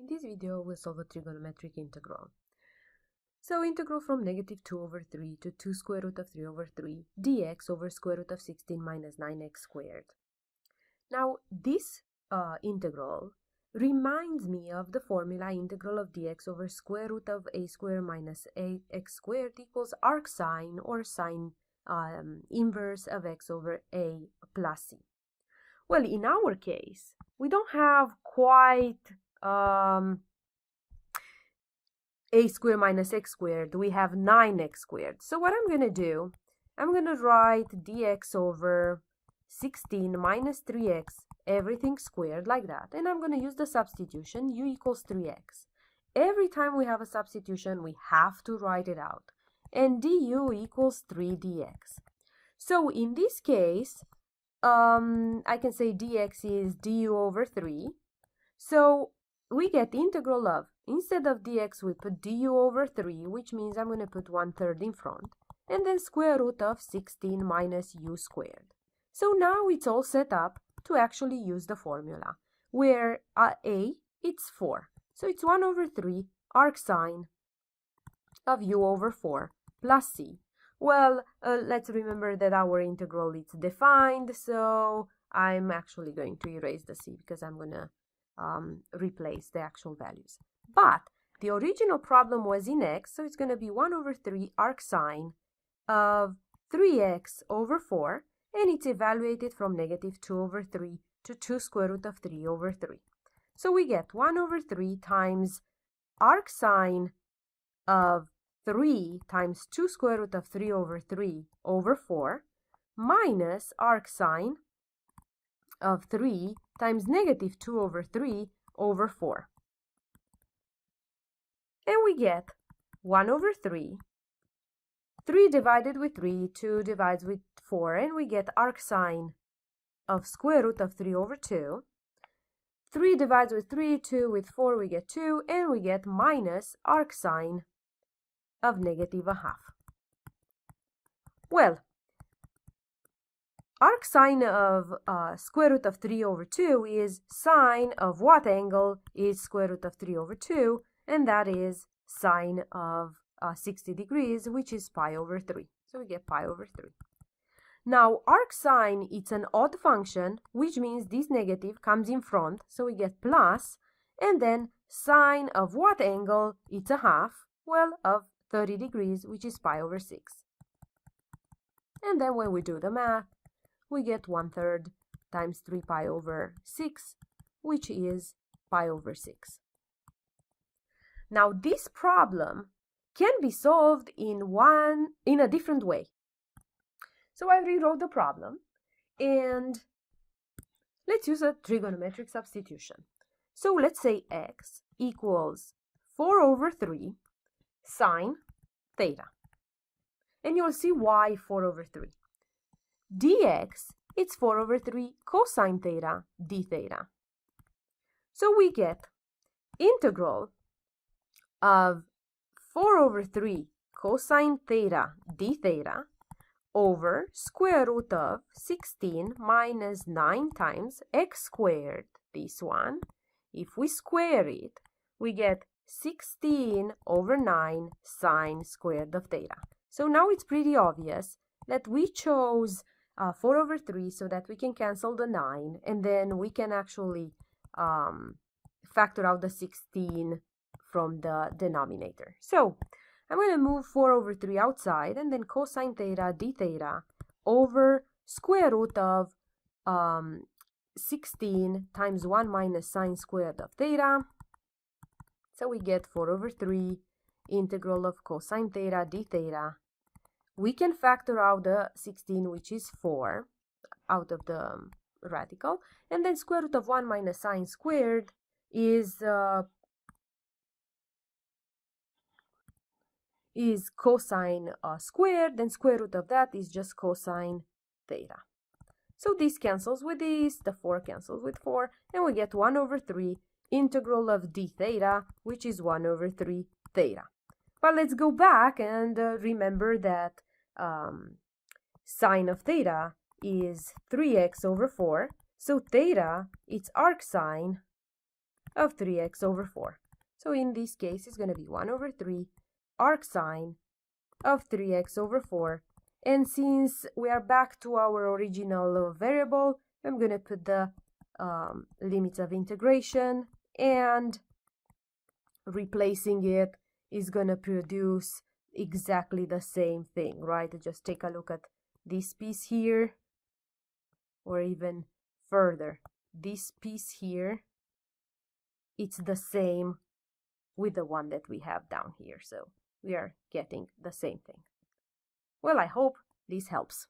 In this video, we'll solve a trigonometric integral. So integral from -2/3 to 2 square root of 3/3 dx over square root of 16 minus 9x squared. Now, this integral reminds me of the formula integral of dx over square root of a squared minus ax squared equals arc sine or sine inverse of x over a plus c. Well, in our case, we don't have quite a squared minus x squared. We have 9x squared. So what I'm going to do, I'm going to write dx over 16 minus 3x, everything squared like that. And I'm going to use the substitution, u equals 3x. Every time we have a substitution, we have to write it out. And du equals 3 dx. So in this case, I can say dx is du over 3. So we get the integral of, instead of dx, we put du over 3, which means I'm going to put 1/3 in front, and then square root of 16 minus u squared. So now it's all set up to actually use the formula, where a, it's 4. So it's 1/3 arc sine of u over 4 plus c. Well, let's remember that our integral is defined, so I'm actually going to erase the c because I'm going to replace the actual values. But the original problem was in x, so it's going to be 1/3 arc sine of 3x over 4, and it's evaluated from -2/3 to 2 square root of 3/3. So we get 1/3 times arc sine of 3 times 2 square root of 3/3 over 4 minus arc sine of 3 times -2/3 over 4. And we get 1/3. 3 divided with 3, 2 divides with 4, and we get arc sine of square root of 3/2. 3 divides with 3, 2 with 4, we get 2, and we get minus arc sine of -1/2. Well, arc sine of square root of 3/2 is sine of what angle is square root of 3/2, and that is sine of 60 degrees, which is pi/3. So we get pi/3. Now, arc sine, it's an odd function, which means this negative comes in front, so we get plus, and then sine of what angle? It's a half, well, of 30 degrees, which is pi/6. And then when we do the math, we get 1/3 times 3 pi/6, which is pi/6. Now, this problem can be solved in a different way. So I rewrote the problem, and let's use a trigonometric substitution. So let's say x equals 4/3 sine theta. And you'll see why 4/3. dx, it's 4/3 cosine theta d theta. So we get integral of 4/3 cosine theta d theta over square root of 16 minus 9 times x squared, this one. If we square it, we get 16/9 sine squared of theta. So now it's pretty obvious that we chose 4/3 so that we can cancel the 9, and then we can actually factor out the 16 from the denominator. So I'm going to move 4/3 outside, and then cosine theta d theta over square root of 16 times 1 minus sine squared of theta. So we get 4/3 integral of cosine theta d theta. We can factor out the 16, which is 4, out of the radical, and then square root of 1 minus sine squared is cosine squared, then square root of that is just cosine theta. So this cancels with this, the 4 cancels with 4, and we get 1/3 integral of d theta, which is 1/3 theta. But let's go back and remember that sine of theta is 3x over 4, so theta, it's arc sine of 3x over 4. So in this case, it's going to be 1 over 3 arcsine of 3x over 4. And since we are back to our original variable, I'm going to put the limits of integration, and replacing it is going to produce exactly the same thing, right? Just take a look at this piece here, or even further. This piece here, it's the same with the one that we have down here. So we are getting the same thing. Well, I hope this helps.